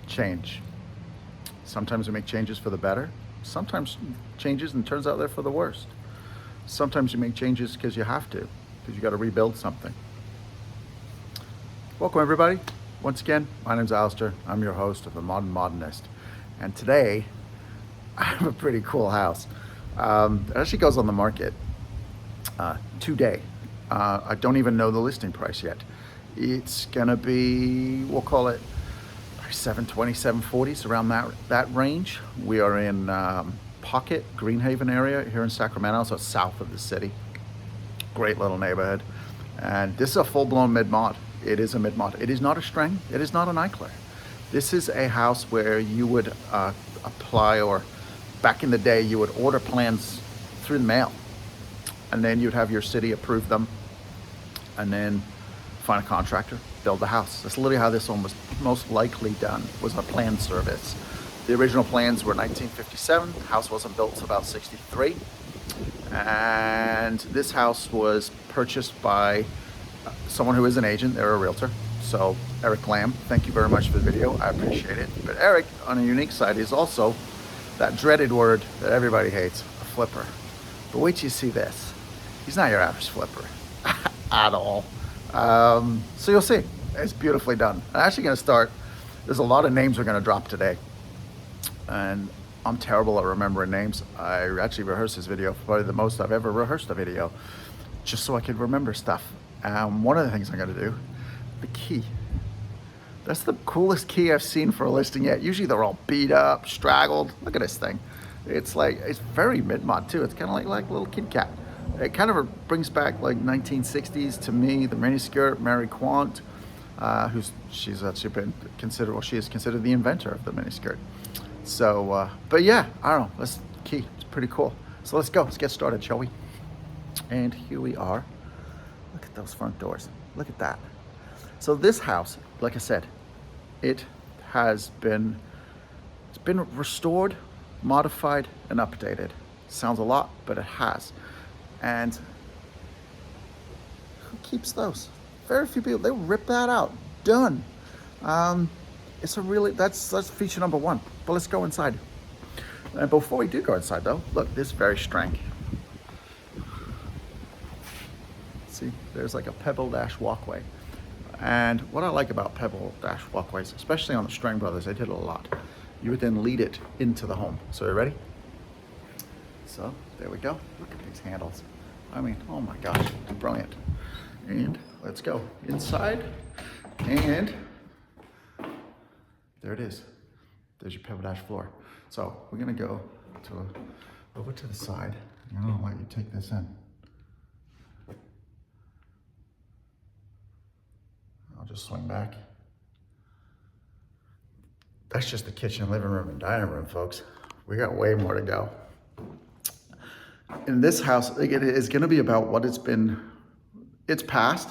change. Sometimes we make changes for the better. Sometimes changes and turns out they're for the worst. Sometimes you make changes because you have to, because you got to rebuild something. Welcome everybody. Once again, my name's Alister. I'm your host of The Modern Modernist. And today, I have a pretty cool house. It actually goes on the market today. I don't even know the listing price yet. It's gonna be, we'll call it 720, 740s, around that range. We are in Pocket, Greenhaven area here in Sacramento, so south of the city. Great little neighborhood. And this is a full-blown mid-mod. It is a mid-mod. It is not a string. It is not an iClear. This is a house where you would apply, or back in the day, you would order plans through the mail. And then you'd have your city approve them. And then find a contractor, build the house. That's literally how this one was most likely done, was a plan service. The original plans were 1957. The house wasn't built until about 63. And this house was purchased by someone who is an agent. They're a realtor. So Eric Lamb, thank you very much for the video. I appreciate it. But Eric, on a unique side, is also that dreaded word that everybody hates, a flipper. But wait till you see this. He's not your average flipper at all. So you'll see, it's beautifully done. I'm actually gonna start, there's a lot of names we're gonna drop today. And I'm terrible at remembering names. I actually rehearsed this video, probably the most I've ever rehearsed a video, just so I could remember stuff. One of the things I'm gonna do, the key. That's the coolest key I've seen for a listing yet. Usually they're all beat up, straggled. Look at this thing. It's like, it's very mid-mod too. It's kind of like a little Kit Kat. It kind of brings back like 1960s to me, the miniskirt, Mary Quant, she's actually been considered, well, she is considered the inventor of the miniskirt. So, but yeah, I don't know, that's key, it's pretty cool. So let's go, let's get started, shall we? And here we are. Look at those front doors, look at that. So this house, like I said, it's been restored, modified, and updated. Sounds a lot, but it has. And who keeps those? Very few people. They rip that out. Done. It's a really, that's feature number one. But let's go inside. And before we do go inside though, look, this is very strange. See, there's like a pebble dash walkway. And what I like about pebble dash walkways, especially on the Strang Brothers, they did it a lot. You would then lead it into the home. So you ready? So there we go. Look at these handles. I mean, oh my gosh, brilliant. And let's go inside. And there it is. There's your pebble dash floor. So we're gonna go over to the side. I'm gonna let you take this in. I'll just swing back. That's just the kitchen, living room, and dining room, folks. We got way more to go. In this house, it is going to be about what it's past,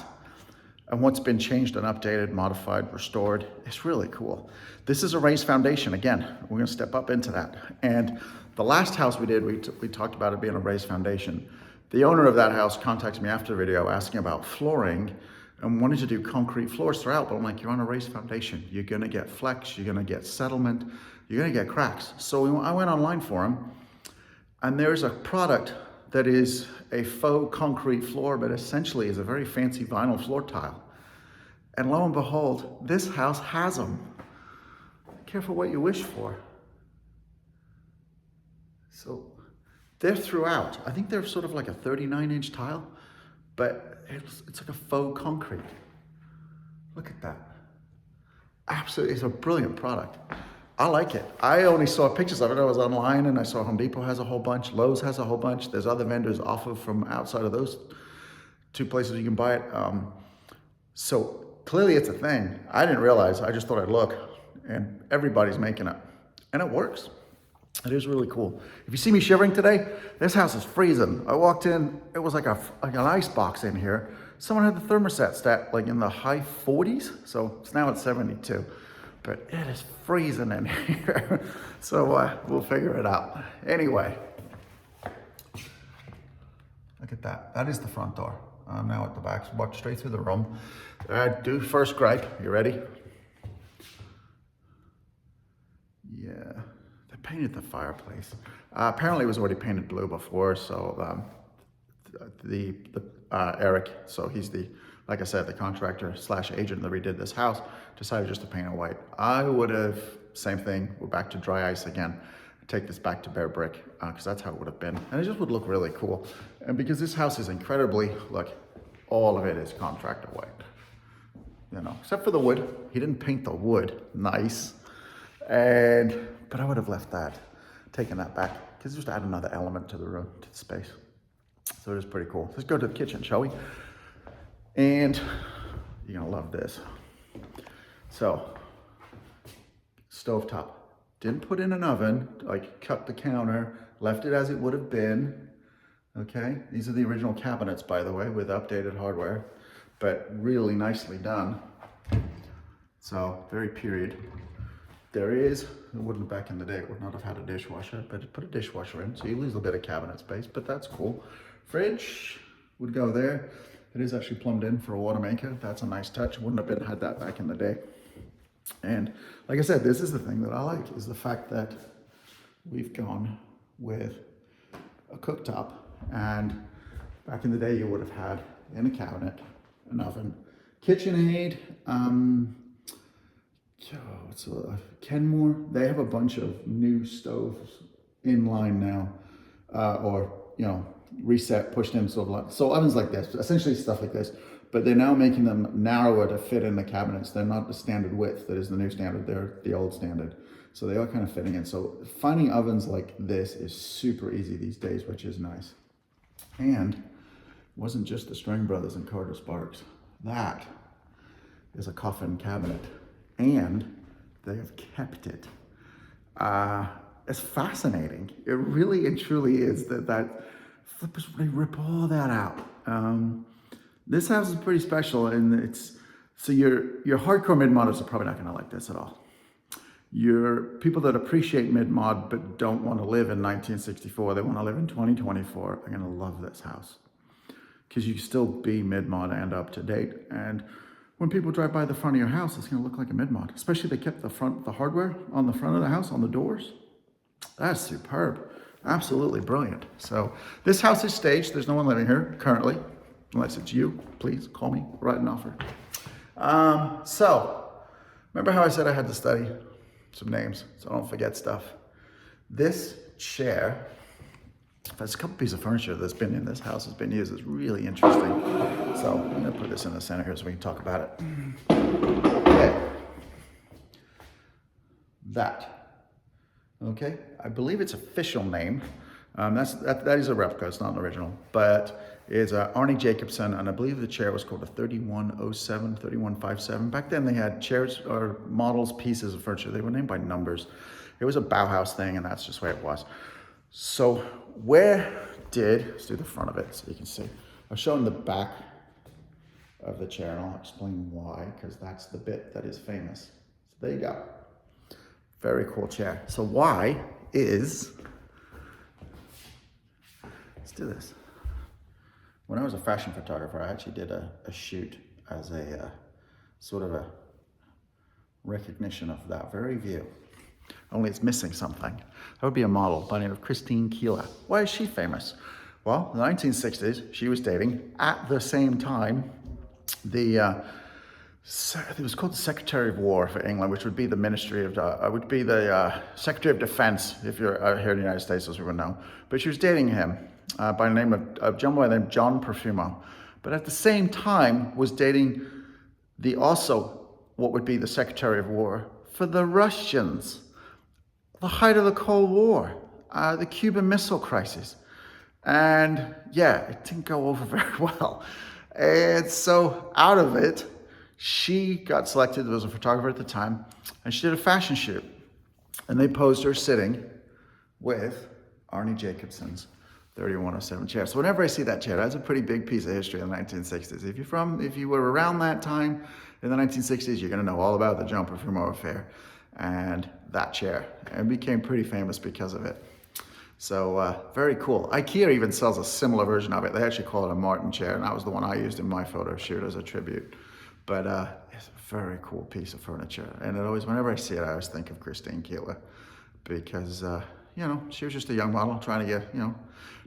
and what's been changed and updated, modified, restored. It's really cool. This is a raised foundation. Again, we're going to step up into that. And the last house we did, we talked about it being a raised foundation. The owner of that house contacted me after the video asking about flooring and wanted to do concrete floors throughout, but I'm like, you're on a raised foundation. You're going to get flex, you're going to get settlement, you're going to get cracks. So I went online for him. And there's a product that is a faux concrete floor, but essentially is a very fancy vinyl floor tile. And lo and behold, this house has them. Careful what you wish for. So they're throughout. I think they're sort of like a 39-inch tile, but it's like a faux concrete. Look at that. Absolutely, it's a brilliant product. I like it. I only saw pictures of it. I was online and I saw Home Depot has a whole bunch. Lowe's has a whole bunch. There's other vendors off of from outside of those two places you can buy it. So clearly it's a thing. I didn't realize. I just thought I'd look, and everybody's making it. And it works. It is really cool. If you see me shivering today, this house is freezing. I walked in, it was like an ice box in here. Someone had the thermostat set like in the high 40s. So it's now at 72. But it is freezing in here. So we'll figure it out. Anyway, look at that. That is the front door. I'm now at the back, so walk straight through the room. Do first gripe. You ready? painted the fireplace. Apparently it was already painted blue before, so Eric, so he's the, like I said, the contractor slash agent that redid this house, decided just to paint it white. I would have, same thing, we're back to dry ice again. Take this back to bare brick, because that's how it would have been. And it just would look really cool. And because this house is incredibly, look, all of it is contractor white. You know, except for the wood. He didn't paint the wood nice. But I would have left that, taken that back, because just add another element to the room, to the space. So it is pretty cool. Let's go to the kitchen, shall we? And you're gonna love this. So, stovetop. Didn't put in an oven, like cut the counter, left it as it would have been. Okay, these are the original cabinets, by the way, with updated hardware, but really nicely done. So, very period. There is, it wouldn't back in the day, it would not have had a dishwasher, but it put a dishwasher in, so you lose a bit of cabinet space, but that's cool. Fridge would go there. It is actually plumbed in for a water maker. That's a nice touch. Wouldn't have had that back in the day. And like I said, this is the thing that I like, is the fact that we've gone with a cooktop. And back in the day, you would have had in a cabinet, an oven, KitchenAid, Kenmore. They have a bunch of new stoves in line now, or, you know, reset, pushed in, so ovens like this, essentially stuff like this, but they're now making them narrower to fit in the cabinets. They're not the standard width that is the new standard, they're the old standard. So they are kind of fitting in. So finding ovens like this is super easy these days, which is nice. And it wasn't just the String Brothers and Carter Sparks. That is a coffin cabinet, and they have kept it. It's fascinating. It really and truly is that flippers, they rip all that out. This house is pretty special, and so your hardcore mid-modders are probably not gonna like this at all. Your people that appreciate mid-mod but don't want to live in 1964, they want to live in 2024, are gonna love this house. Because you can still be mid-mod and up to date. And when people drive by the front of your house, it's gonna look like a mid-mod. Especially they kept the hardware on the front of the house, on the doors. That's superb. Absolutely brilliant. So this house is staged. There's no one living here currently, unless it's you. Please call me, write an offer. So remember how I said I had to study some names so I don't forget stuff? This chair, there's a couple pieces of furniture that's been in this house, has been used. It's really interesting. So I'm gonna put this in the center here so we can talk about it. Okay. Okay, I believe its official name. That is a replica, it's not an original, but it's Arnie Jacobson, and I believe the chair was called a 3107, 3157. Back then they had chairs or models, pieces of furniture. They were named by numbers. It was a Bauhaus thing, and that's just the way it was. So let's do the front of it so you can see. I've shown the back of the chair, and I'll explain why, because that's the bit that is famous. So there you go. Very cool chair. So why is, let's do this. When I was a fashion photographer, I actually did a shoot as a sort of a recognition of that very view. Only it's missing something. That would be a model by the name of Christine Keeler. Why is she famous? Well, in the 1960s, she was dating, at the same time, it was called the Secretary of War for England, which would be the Ministry of, would be the Secretary of Defense, if you're here in the United States, as we would know. But she was dating him by the name of a gentleman named John Profumo. But at the same time was dating what would be the Secretary of War for the Russians. The height of the Cold War, the Cuban Missile Crisis. And yeah, it didn't go over very well. And so out of it, she got selected as a photographer at the time, and she did a fashion shoot. And they posed her sitting with Arnie Jacobson's 3107 chair. So whenever I see that chair, that's a pretty big piece of history in the 1960s. If you were around that time in the 1960s, you're gonna know all about the John Profumo affair and that chair, and became pretty famous because of it. So very cool. IKEA even sells a similar version of it. They actually call it a Martin chair, and that was the one I used in my photo shoot as a tribute. But it's a very cool piece of furniture. And it always, whenever I see it, I always think of Christine Keeler. because, you know, she was just a young model trying to get, you know,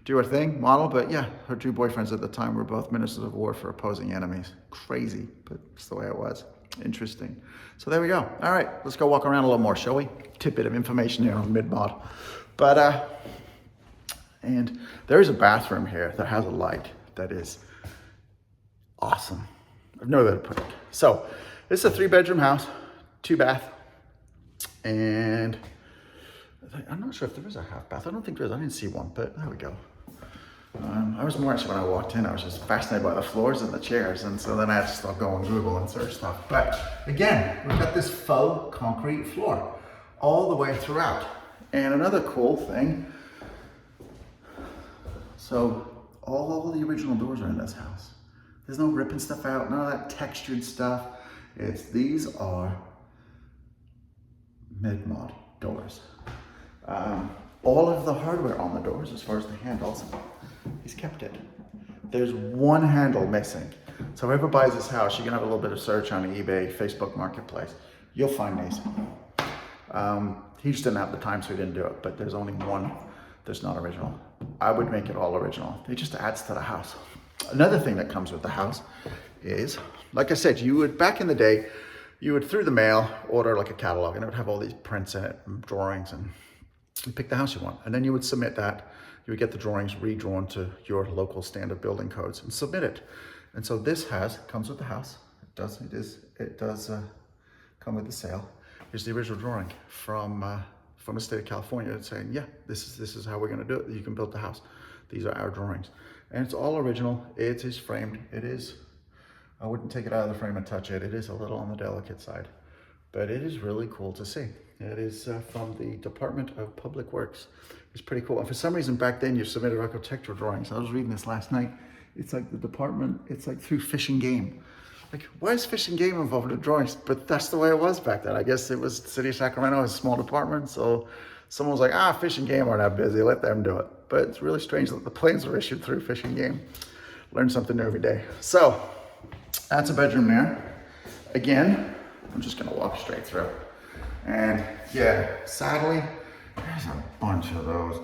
do her thing, model. But yeah, her two boyfriends at the time were both ministers of war for opposing enemies. Crazy, but it's the way it was. Interesting. So there we go. All right, let's go walk around a little more, shall we? Tidbit of information here on MidMod. But, and there is a bathroom here that has a light that is awesome. I've no way to put it. So this is a 3-bedroom house, 2 bath, and I'm not sure if there is a half bath. I don't think there is. I didn't see one, but there we go. I was more actually when I walked in, I was just fascinated by the floors and the chairs, and so then I had to start going Google and search stuff. But again, we've got this faux concrete floor all the way throughout. And another cool thing, so all the original doors are in this house. There's no ripping stuff out, none of that textured stuff. These are MidMod doors. All of the hardware on the doors, as far as the handles, he's kept it. There's one handle missing. So whoever buys this house, you can have a little bit of search on eBay, Facebook Marketplace. You'll find these. He just didn't have the time, so he didn't do it. But there's only one that's not original. I would make it all original. It just adds to the house. Another thing that comes with the house is, like I said, you would, back in the day, you would through the mail order like a catalog, and it would have all these prints in it and drawings, and you pick the house you want, and then you would submit that. You would get the drawings redrawn to your local standard building codes and submit it. And so this comes with the house. It does come with the sale. Here's the original drawing from the state of California saying, yeah, this is how we're going to do it. You can build the house. These are our drawings, and it's all original. It is framed. It is. I wouldn't take it out of the frame and touch it. It is a little on the delicate side, but it is really cool to see. It is from the Department of Public Works. It's pretty cool. And for some reason back then you submitted architectural drawings. I was reading this last night. It's like the department, it's like through Fish and Game. Like, why is Fish and Game involved in drawings? But that's the way it was back then. I guess it was the city of Sacramento, it was a small department. So someone was like, Fish and Game aren't that busy, let them do it. But it's really strange that the plans were issued through Fish and Game. Learn something new every day. So that's a bedroom there. Again, I'm just gonna walk straight through. And yeah, sadly, there's a bunch of those.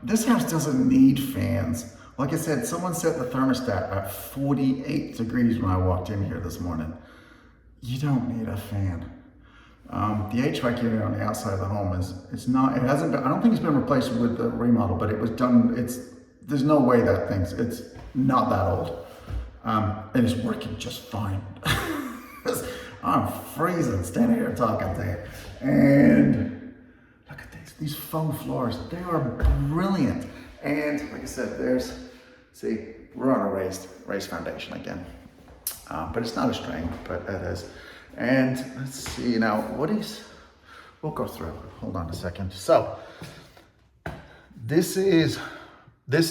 This house doesn't need fans. Like I said, someone set the thermostat at 48 degrees when I walked in here this morning. You don't need a fan. The HVAC unit on the outside of the home it hasn't been, I don't think it's been replaced with the remodel, but it was done, there's no way it's not that old. It is working just fine. I'm freezing standing here talking to you. And look at these faux floors. They are brilliant. And like I said, we're on a raised foundation again. But it's not a string, but it is. And let's see now, we'll go through. Hold on a second. So this is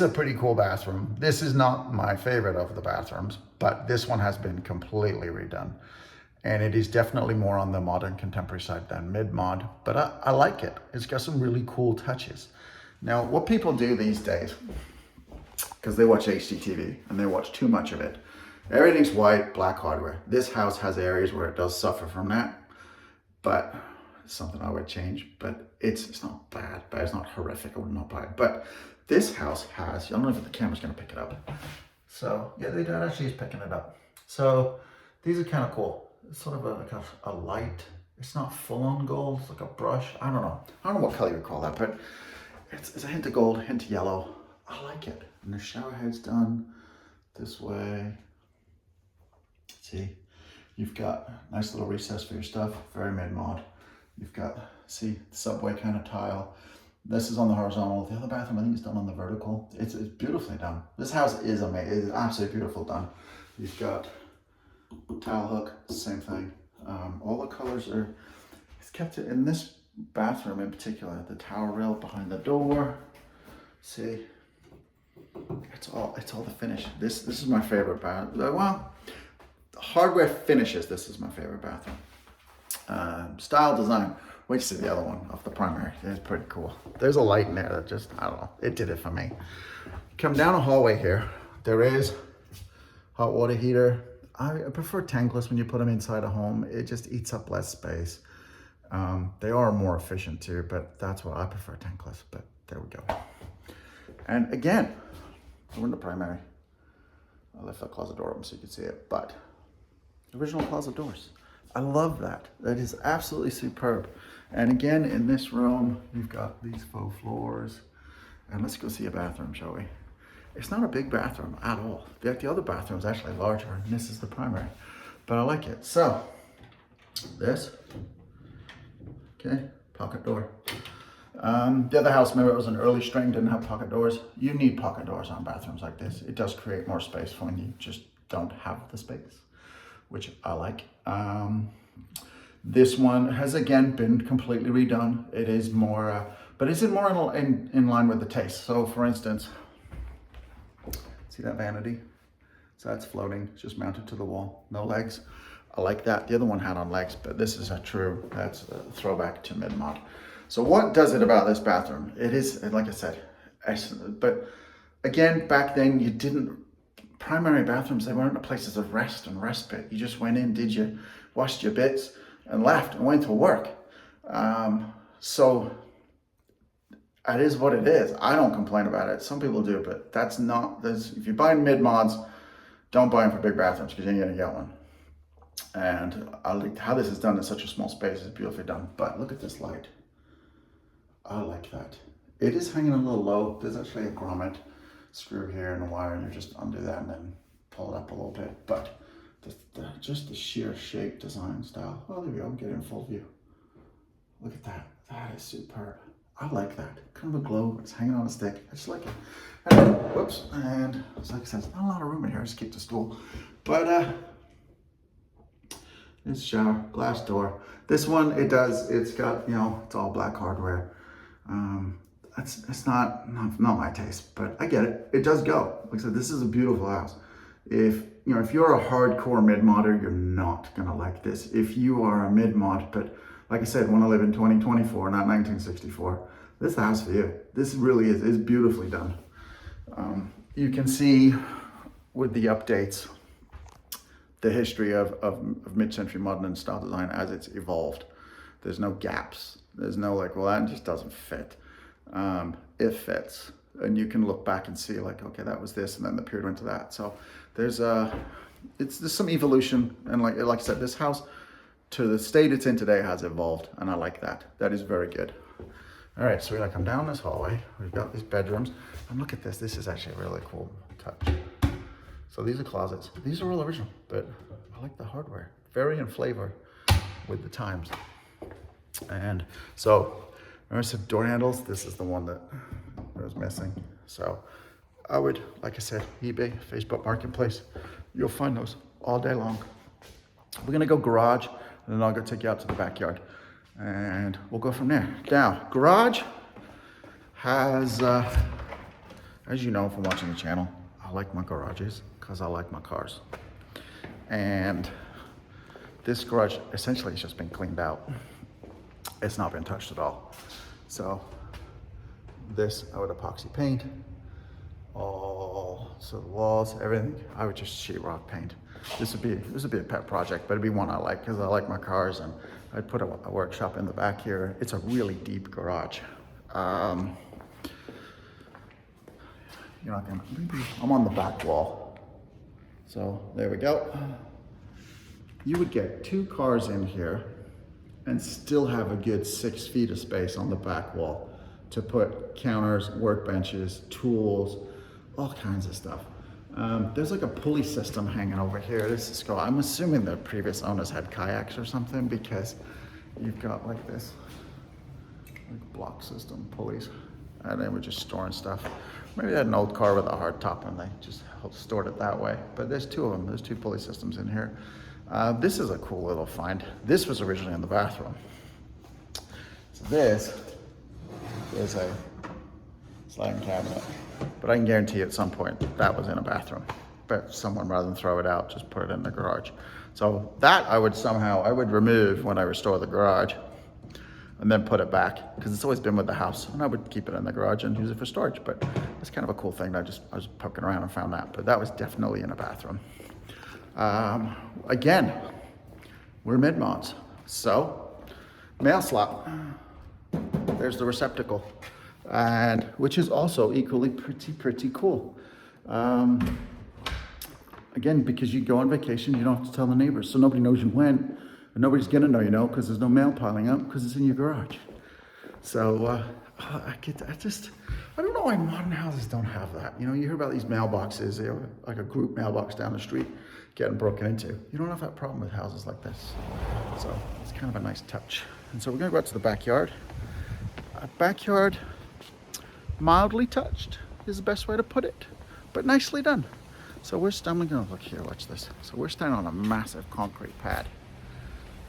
a pretty cool bathroom. This is not my favorite of the bathrooms, but this one has been completely redone. And it is definitely more on the modern contemporary side than MidMod, but I like it. It's got some really cool touches. Now, what people do these days, because they watch HGTV and they watch too much of it, everything's white, black hardware. This house has areas where it does suffer from that, but it's something I would change. But it's not bad, but it's not horrific. I would not buy it. But this house has, I don't know if the camera's gonna pick it up. So yeah, they don't actually is picking it up. So these are kind of cool. It's sort of like a light. It's not full on gold. It's like a brush. I don't know what color you would call that, but it's a hint of gold, hint of yellow. I like it. And the shower head's done this way. See, you've got a nice little recess for your stuff. Very MidMod. You've got, see, the subway kind of tile. This is on the horizontal. The other bathroom, I think, is done on the vertical. It's beautifully done. This house is amazing. It's absolutely beautiful done. You've got tile hook, same thing. All the colors it's kept it in this bathroom in particular, the tower rail behind the door. See, it's all the finish. This is my favorite bath. Well, hardware finishes, this is my favorite bathroom. Style design, wait to see the other one off the primary. It's pretty cool. There's a light in there that just, I don't know, it did it for me. Come down a hallway here. There is hot water heater. I prefer tankless when you put them inside a home. It just eats up less space. They are more efficient too, but that's what I prefer, tankless, but there we go. And again, we're in the primary. I left that closet door open so you can see it, but original closet doors. I love that. That is absolutely superb. And again, in this room, you've got these faux floors. And let's go see a bathroom, shall we? It's not a big bathroom at all. The other bathroom is actually larger, and this is the primary, but I like it. So, this, okay, pocket door. The other house, remember, it was an early string, didn't have pocket doors. You need pocket doors on bathrooms like this. It does create more space for when you just don't have the space, which I like. This one has again been completely redone. It is more, but it's more in line with the taste. So for instance, see that vanity? So that's floating, it's just mounted to the wall, no legs. I like that. The other one had on legs, but this is that's a throwback to MidMod. So what does it about this bathroom? It is, like I said, excellent. But again, back then primary bathrooms, they weren't places of rest and respite. You just went in, washed your bits and left and went to work. So it is what it is. I don't complain about it. Some people do, but if you're buying mid-mods, don't buy them for big bathrooms because you're gonna get one. And I like how this is done in such a small space. It's beautifully done. But look at this light. I like that. It is hanging a little low. There's actually a grommet screw here and a wire, and you just undo that and then pull it up a little bit. But just the sheer shape, design, style. Oh, there we go. Get it in full view. Look at that. That is superb. I like that. Kind of a globe. It's hanging on a stick. I just like it. And, whoops. And like I said, there's not a lot of room in here. I just keep the stool. But this shower, glass door. This one, it's got, it's all black hardware. It's not my taste, but I get it. It does go. Like I said, this is a beautiful house. If you're a hardcore mid-modder, you're not gonna like this. If you are a mid-mod, but like I said, want to live in 2024, not 1964, this is the house for you. This really is beautifully done. You can see with the updates, the history of mid-century modern and style design as it's evolved. There's no gaps. There's no like, well, that just doesn't fit. It fits. And you can look back and see like, okay, that was this, and then the period went to that. So there's some evolution. And like I said, this house to the state it's in today has evolved, and I like that. That is very good. All right, so we come down this hallway. We've got these bedrooms, and look at this. This is actually a really cool touch. So these are closets. These are all original, but I like the hardware. Vary in flavor with the times. And so, remember I said door handles? This is the one that was missing. So I would, like I said, eBay, Facebook Marketplace, you'll find those all day long. We're gonna go garage, and then I'll go take you out to the backyard, and we'll go from there. Now, garage has, as you know from watching the channel, I like my garages because I like my cars. And this garage essentially has just been cleaned out. It's not been touched at all. So this, I would epoxy paint, so the walls, everything, I would just sheetrock paint. This would be a pet project, but it'd be one I like because I like my cars, and I'd put a workshop in the back here. It's a really deep garage. I'm on the back wall. So there we go. You would get 2 cars in here and still have a good 6 feet of space on the back wall to put counters, workbenches, tools, all kinds of stuff. There's like a pulley system hanging over here. This is cool. I'm assuming the previous owners had kayaks or something, because you've got like this like block system pulleys, and they were just storing stuff. Maybe they had an old car with a hard top and they just stored it that way. But there's 2 of them. There's 2 pulley systems in here. This is a cool little find. This was originally in the bathroom. So this is a sliding cabinet, but I can guarantee at some point that was in a bathroom. But someone, rather than throw it out, just put it in the garage. So that I would remove when I restore the garage, and then put it back, because it's always been with the house, and I would keep it in the garage and use it for storage. But it's kind of a cool thing. I was poking around and found that, but that was definitely in a bathroom. Again, we're mid-mods, so mail slot. There's the receptacle, and which is also equally pretty cool. Again, because you go on vacation, you don't have to tell the neighbors, so nobody knows you went, and nobody's gonna know you know because there's no mail piling up because it's in your garage. So I don't know why modern houses don't have that. You know, you hear about these mailboxes, you know, like a group mailbox down the street getting broken into. You don't have that problem with houses like this. So it's kind of a nice touch. And so we're gonna go out to the backyard. A backyard mildly touched is the best way to put it, but nicely done. So we're standing, oh, look here, watch this. So we're standing on a massive concrete pad.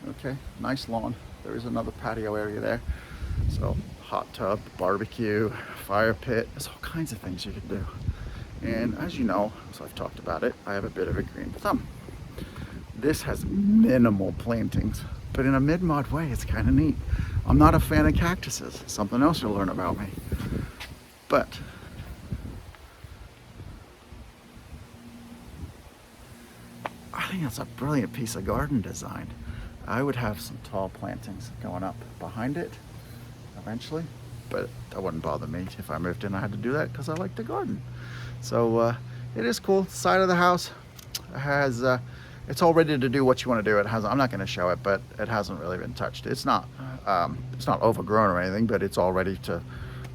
Okay, nice lawn. There is another patio area there. So hot tub, barbecue, fire pit, there's all kinds of things you can do. And as you know, as I've talked about it, I have a bit of a green thumb. This has minimal plantings, but in a mid-mod way, it's kind of neat. I'm not a fan of cactuses, something else you'll learn about me. But I think that's a brilliant piece of garden design. I would have some tall plantings going up behind it eventually, but that wouldn't bother me if I moved in. I had to do that because I like the garden. So it is cool. Side of the house has it's all ready to do what you want to do. It has. I'm not going to show it, but it hasn't really been touched. It's not overgrown or anything, but it's all ready to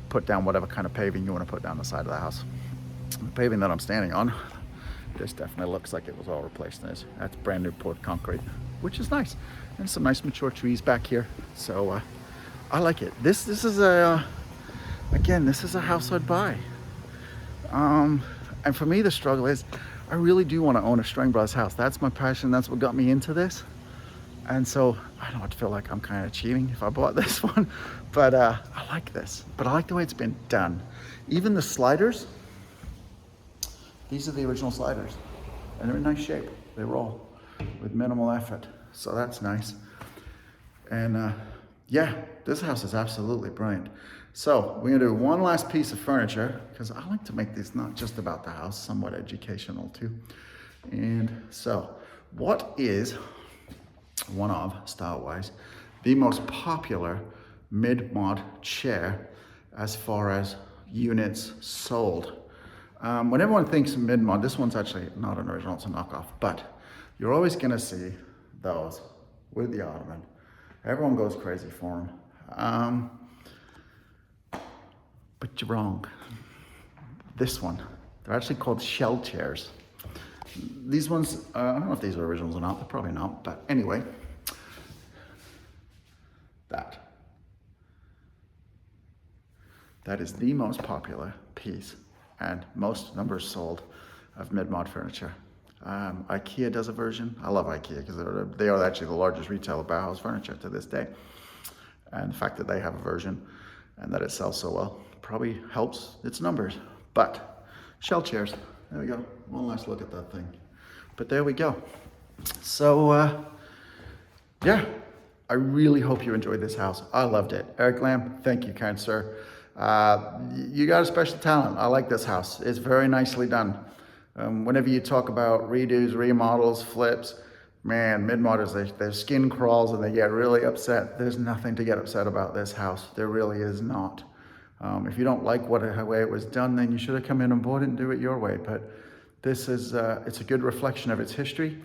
put down whatever kind of paving you want to put down the side of the house. The paving that I'm standing on, this definitely looks like it was all replaced. That's brand new poured concrete, which is nice. And some nice mature trees back here. So I like it. This is a house I'd buy. And for me, the struggle is I really do want to own a String Brothers house. That's my passion. That's what got me into this. And so I don't feel like I'm kind of cheating if I bought this one, but I like this. But I like the way it's been done. Even the sliders, these are the original sliders, and they're in nice shape. They roll with minimal effort, so that's nice. And yeah, this house is absolutely brilliant. So we're gonna do one last piece of furniture because I like to make these not just about the house, somewhat educational too. And so, what is one of, style-wise, the most popular mid-mod chair as far as units sold? When everyone thinks mid-mod, this one's actually not an original, it's a knockoff, but you're always gonna see those with the ottoman. Everyone goes crazy for them. But you're wrong. This one, they're actually called shell chairs. These ones, I don't know if these are originals or not, they're probably not, but anyway, that is the most popular piece and most numbers sold of mid-mod furniture. IKEA does a version. I love IKEA because they are actually the largest retailer of Bauhaus furniture to this day. And the fact that they have a version and that it sells so well probably helps its numbers. But shell chairs, there we go. One last look at that thing. But there we go. So yeah, I really hope you enjoyed this house. I loved it. Eric Lamb, thank you, kind sir. You got a special talent. I like this house. It's very nicely done. Whenever you talk about redos, remodels, flips, man, mid-modders, their skin crawls and they get really upset. There's nothing to get upset about this house. There really is not. If you don't like the way it was done, then you should have come in and bought it and do it your way. But this is, it's a good reflection of its history.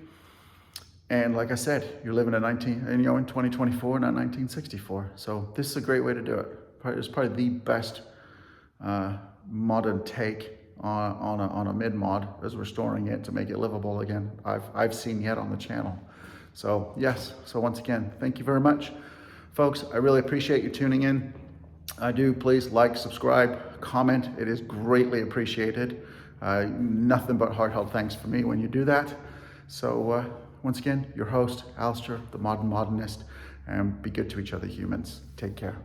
And like I said, you're living in 2024, not 1964. So this is a great way to do it. It's probably the best modern take on a mid-mod, as restoring it to make it livable again I've seen yet on the channel. So yes, so once again, thank you very much, folks. I really appreciate you tuning in. I do. Please like, subscribe, comment. It is greatly appreciated. Nothing but heartfelt thanks for me when you do that. So once again, your host, Alister, the Modern Modernist, and be good to each other, humans. Take care.